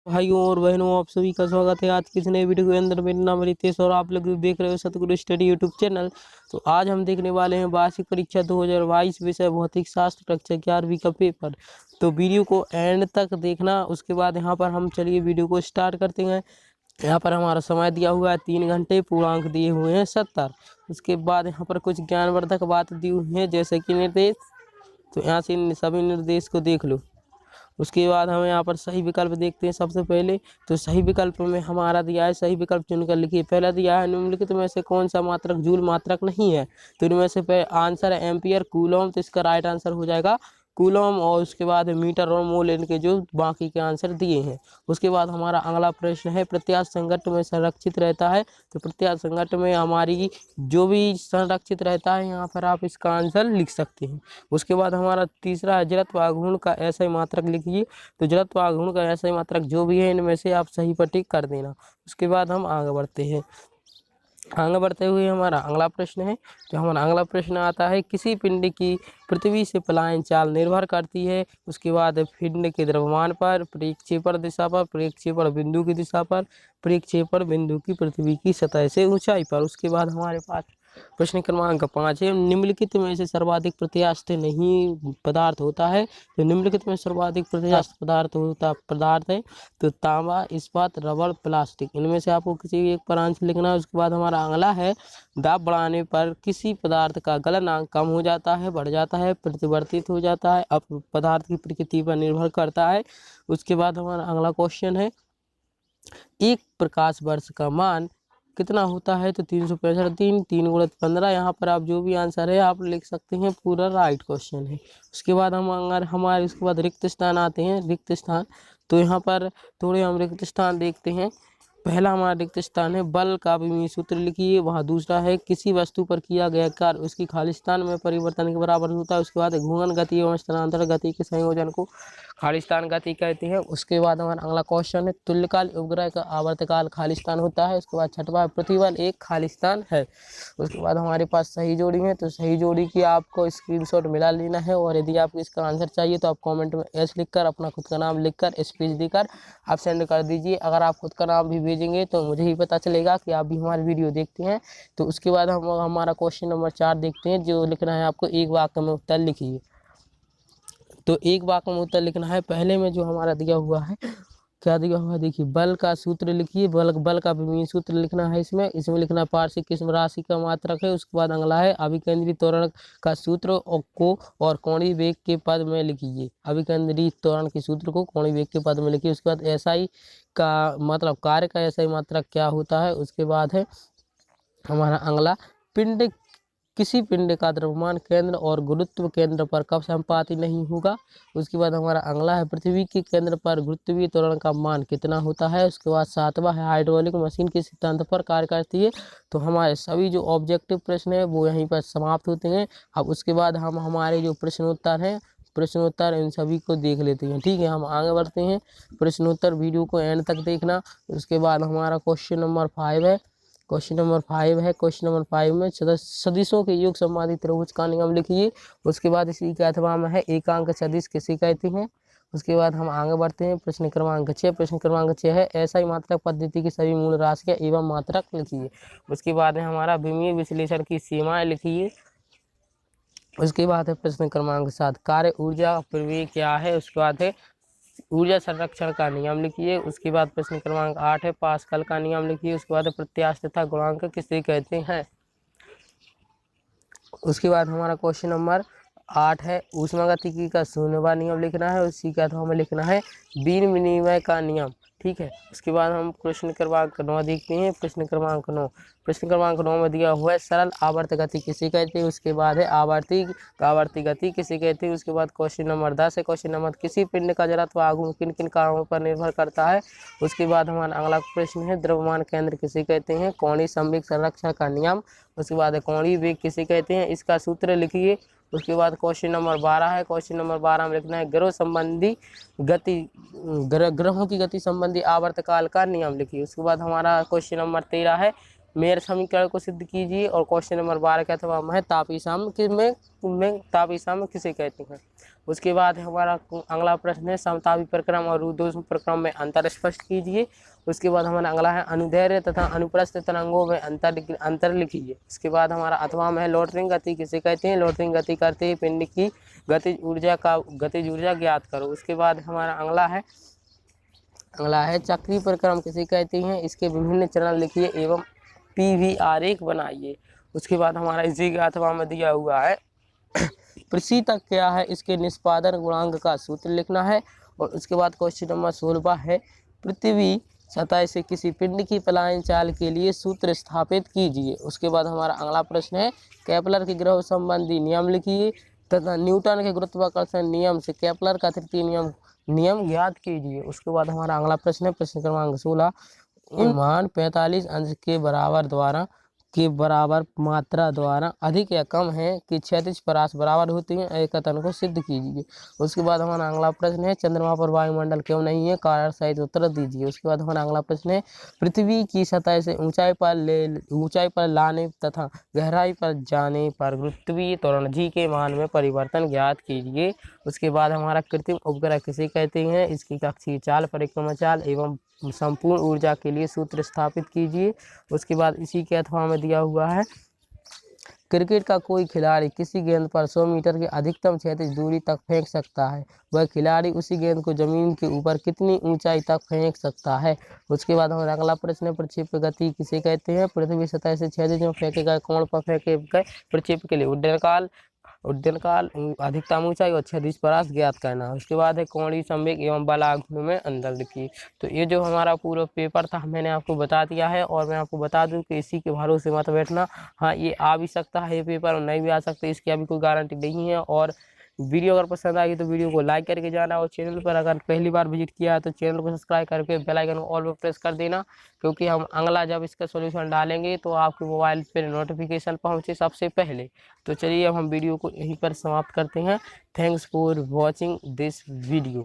भाइयों और बहनों, आप सभी का स्वागत है आज की इस नई वीडियो के अंदर। मेरा नाम रितेश और आप लोग देख रहे हो सतगुरु स्टडी यूट्यूब चैनल। तो आज हम देखने वाले हैं वार्षिक परीक्षा 2022 विषय भौतिक शास्त्र कक्षा 11वीं का पेपर। तो वीडियो को एंड तक देखना। उसके बाद यहाँ पर हम चलिए वीडियो को स्टार्ट करते हैं। यहाँ पर हमारा समय दिया हुआ है 3 घंटे, पूर्णांक दिए हुए हैं 70। उसके बाद यहाँ पर कुछ ज्ञानवर्धक बात दी हुई है जैसे कि निर्देश। तो यहाँ से इन सभी निर्देश को देख लो। उसके बाद हम यहाँ पर सही विकल्प देखते हैं। सबसे पहले तो सही विकल्प में हमारा दिया है, सही विकल्प चुनकर लिखिए। पहला दिया है निम्नलिखित में से कौन सा मात्रक जूल मात्रक नहीं है। तो इनमें से आंसर है एम्पियर, कूलम। तो इसका राइट आंसर हो जाएगा कूलम। और उसके बाद मीटर और मोल, इनके जो बाकी के आंसर दिए हैं। उसके बाद हमारा अगला प्रश्न है प्रत्यास्थ संघट्ट में संरक्षित रहता है। तो प्रत्यास्थ संघट्ट में हमारी जो भी संरक्षित रहता है, यहाँ पर आप इसका आंसर लिख सकते हैं। उसके बाद हमारा तीसरा है जड़त्व आघूर्ण का ऐसा मात्रक लिखिए। तो जड़त्व आघूर्ण का ऐसा मात्रक जो भी है, इनमें से आप सही पर टिक कर देना। उसके बाद हम आगे बढ़ते हैं। आगे बढ़ते हुए हमारा अगला प्रश्न है। जो हमारा अगला प्रश्न आता है किसी पिंड की पृथ्वी से पलायन चाल निर्भर करती है। उसके बाद पिंड के द्रव्यमान पर, प्रक्षेपण दिशा पर, प्रक्षेपण बिंदु की दिशा पर, प्रक्षेपण बिंदु की पृथ्वी की सतह से ऊंचाई पर। उसके बाद हमारे पास प्रश्न क्रमांक 5 है निम्नलिखित में से सर्वाधिक प्रत्यास्थ नहीं पदार्थ होता है। तो निम्नलिखित में सर्वाधिक प्रत्यास्थ पदार्थ है तो तांबा, इस्पात, रबड़, प्लास्टिक। इनमें से आपको किसी एक पर आंसर लिखना है। उसके बाद हमारा अगला है दाब बढ़ाने पर किसी पदार्थ का गलनांक कम हो जाता है, बढ़ जाता है, परिवर्तित हो जाता है, अब पदार्थ की प्रकृति पर निर्भर करता है। उसके बाद हमारा अगला क्वेश्चन है एक प्रकाश वर्ष का मान कितना होता है। तो 365 दिन, 3 गुणित 15। यहाँ पर आप जो भी आंसर है आप लिख सकते हैं, पूरा राइट क्वेश्चन है। उसके बाद हम अगर हमारे उसके बाद रिक्त स्थान आते हैं। रिक्त स्थान तो यहाँ पर थोड़े हम रिक्त स्थान देखते हैं। पहला हमारा रिक्त स्थान है बल का विमीय सूत्र लिखिए। वहाँ दूसरा है किसी वस्तु पर किया गया कार्य उसकी खालिस्तान में परिवर्तन के बराबर होता है। उसके बाद घूर्णन गति एवं स्थानांतर गति के संयोजन को खालिस्तान गति कहते हैं। उसके बाद हमारा अगला क्वेश्चन है तुल्यकाल उपग्रह का आवर्तकाल खालिस्तान होता है। उसके बाद छठवां पृथ्वीबल एक खालिस्तान है। उसके बाद हमारे पास सही जोड़ी है। तो सही जोड़ी की आपको स्क्रीनशॉट मिला लेना है। और यदि आपको इसका आंसर चाहिए तो आप कमेंट में एस लिखकर अपना खुद का नाम लिखकर स्पेस देकर आप सेंड कर दीजिए। अगर आप खुद का नाम भी भेजेंगे तो मुझे ही पता चलेगा कि आप भी हमारी वीडियो देखते हैं। तो उसके बाद हम हमारा क्वेश्चन नंबर 4 देखते हैं। जो लिखना है आपको एक वाक्य में उत्तर लिखिए। तो एक वाक्य में उत्तर लिखना है। पहले में जो हमारा दिया हुआ है, क्या दिया हुआ है देखिए, बल का सूत्र लिखिए। बल का विमीय सूत्र लिखना है। इसमें लिखना है पार्श्विक किस्म राशि का मात्रक है। उसके बाद अगला है अभिकेंद्री त्वरण का सूत्र और कोणीय वेग के पद में लिखिए। अभिकेंद्री त्वरण के सूत्र को कोणीय वेग के पद में लिखिए। उसके बाद एसआई का मतलब कार्य का एसआई मात्रक क्या होता है। उसके बाद है हमारा अगला पिंड किसी पिंड का द्रव्यमान केंद्र और गुरुत्व केंद्र पर कब संपाती नहीं होगा। उसके बाद हमारा अगला है पृथ्वी के केंद्र पर गुरुत्वीय त्वरण का मान कितना होता है। उसके बाद 7वां है हाइड्रोलिक मशीन के सिद्धांत पर कार्य करती है। तो हमारे सभी जो ऑब्जेक्टिव प्रश्न है वो यहीं पर समाप्त होते हैं। अब उसके बाद हम हमारे जो प्रश्नोत्तर हैं, प्रश्नोत्तर इन सभी को देख लेते हैं। ठीक है, हम आगे बढ़ते हैं। प्रश्नोत्तर वीडियो को एंड तक देखना। उसके बाद हमारा क्वेश्चन नंबर 5 है। क्वेश्चन नंबर 5 में सदिशों के योग संबंधी त्रिभुज का नियम लिखिए। उसके बाद इसी के अथवा में है एकांक सदिश किसे कहते हैं। उसके बाद हम आगे बढ़ते हैं। प्रश्न क्रमांक 6। प्रश्न क्रमांक 6 है ऐसा ही मात्रक पद्धति की सभी मूल राशियां एवं मात्रक लिखिए। उसके बाद है हमारा विमीय विश्लेषण की सीमाएं लिखिए। उसके बाद है प्रश्न क्रमांक 7 कार्य ऊर्जा प्रवेग क्या है। उसके बाद है ऊर्जा संरक्षण का नियम लिखिए। उसके बाद प्रश्न क्रमांक 8 है पास्कल का नियम लिखिए। उसके बाद प्रत्यास्थ तथा गुणांक किसे कहते हैं। उसके बाद हमारा क्वेश्चन नंबर 8 है ऊष्मागतिकी का 0वां नियम लिखना है। उसी के अथवा में लिखना है बीन विनिमय का नियम। ठीक है, उसके बाद हम प्रश्न क्रमांक 9 देखते हैं। प्रश्न क्रमांक 9 में दिया हुआ है सरल आवर्त गति किसे कहते हैं। उसके बाद है आवर्ती गति किसे कहते हैं। उसके बाद क्वेश्चन नंबर 10 है क्वेश्चन नंबर किसी पिंड का जड़त्व आघूर्ण किन किन कारणों पर निर्भर करता है। उसके बाद हमारा अगला प्रश्न है द्रव्यमान केंद्र किसे कहते हैं। कोणीय संवेग संरक्षण का नियम। उसके बाद है कोणीय वेग किसे कहते हैं, इसका सूत्र लिखिए। उसके बाद क्वेश्चन नंबर 12 है। क्वेश्चन नंबर 12 में लिखना है ग्रहों की गति संबंधी आवर्तकाल का नियम लिखिए। उसके बाद हमारा क्वेश्चन नंबर 13 है मेयर समीकरण को सिद्ध कीजिए। और क्वेश्चन नंबर 12 के अथवा में तापी साम्य किसे कहते हैं। उसके बाद हमारा अगला प्रश्न है समतापी प्रक्रम और रुद्धोष्म प्रक्रम में अंतर स्पष्ट कीजिए। उसके बाद हमारा अगला है अनुदैर्ध्य तथा अनुप्रस्थ तरंगों में अंतर लिखिए। इसके बाद हमारा अथवा में है लोटरिंग गति किसे कहते हैं। लोटरिंग गति करते ही पिंड की गतिज ऊर्जा ज्ञात करो। उसके बाद हमारा अगला है चक्रीय प्रक्रम किसे कहते हैं। इसके विभिन्न चरण लिखिए एवं पीवी आरेख बनाइए। उसके बाद हमारा इसी के अथवा में दिया हुआ है प्रशीतक क्या है, इसके निष्पादन गुणांक का सूत्र लिखना है। और उसके बाद क्वेश्चन नंबर 16 है पृथ्वी सतह से किसी पिंड की पलायन चाल के लिए सूत्र स्थापित कीजिए। उसके बाद हमारा अगला प्रश्न है केपलर के ग्रह संबंधी नियम लिखिए तथा न्यूटन के गुरुत्वाकर्षण नियम से केपलर का तृतीय नियम ज्ञात कीजिए। उसके बाद हमारा अगला प्रश्न है प्रश्न क्रमांक 16 मान 45 अंश के बराबर मात्रा द्वारा अधिक या कम है कि क्षैतिज परास बराबर होती है, एक कथन को सिद्ध कीजिए। उसके बाद हमारा अगला प्रश्न है चंद्रमा पर वायुमंडल क्यों नहीं है, कारण सहित उत्तर दीजिए। उसके बाद हमारा अगला प्रश्न है पृथ्वी की सतह से ऊंचाई पर लाने तथा गहराई पर जाने पर गुरुत्वीय त्वरण g के मान में परिवर्तन ज्ञात कीजिए। उसके बाद हमारा कृत्रिम उपग्रह किसे कहते हैं, इसकी कक्षीय चाल, परिक्रमा चाल एवं संपूर्ण ऊर्जा के लिए सूत्र स्थापित कीजिए। उसके बाद इसी के अथवा में दिया हुआ है क्रिकेट का कोई खिलाड़ी किसी गेंद पर 100 मीटर की अधिकतम क्षैतिज दूरी तक फेंक सकता है, वह खिलाड़ी उसी गेंद को जमीन के ऊपर कितनी ऊंचाई तक फेंक सकता है। उसके बाद हमारा अगला प्रश्न है प्रक्षेप गति किसे कहते हैं। पृथ्वी सतह से क्षैतिज में फेंके गए कोण पर फेंके गए प्रक्षेप के लिए उड्डयन काल, अधिकतम ऊंचाई और क्षैतिज परास ज्ञात करना। उसके बाद है कोणीय संवेग एवं बल आघूर्ण में अंतर लिखिए। तो ये जो हमारा पूरा पेपर था मैंने आपको बता दिया है और मैं आपको बता दूं कि इसी के भरोसे मत बैठना। हाँ, ये आ भी सकता है ये पेपर और नहीं भी आ सकता, इसकी अभी कोई गारंटी नहीं है। और वीडियो अगर पसंद आएगी तो वीडियो को लाइक करके जाना और चैनल पर अगर पहली बार विजिट किया है तो चैनल को सब्सक्राइब करके बेल आइकन को ऑल पर प्रेस कर देना, क्योंकि हम अगला जब इसका सॉल्यूशन डालेंगे तो आपके मोबाइल पर नोटिफिकेशन पहुंचे सबसे पहले। तो चलिए अब हम वीडियो को यहीं पर समाप्त करते हैं। Thanks for watching this video.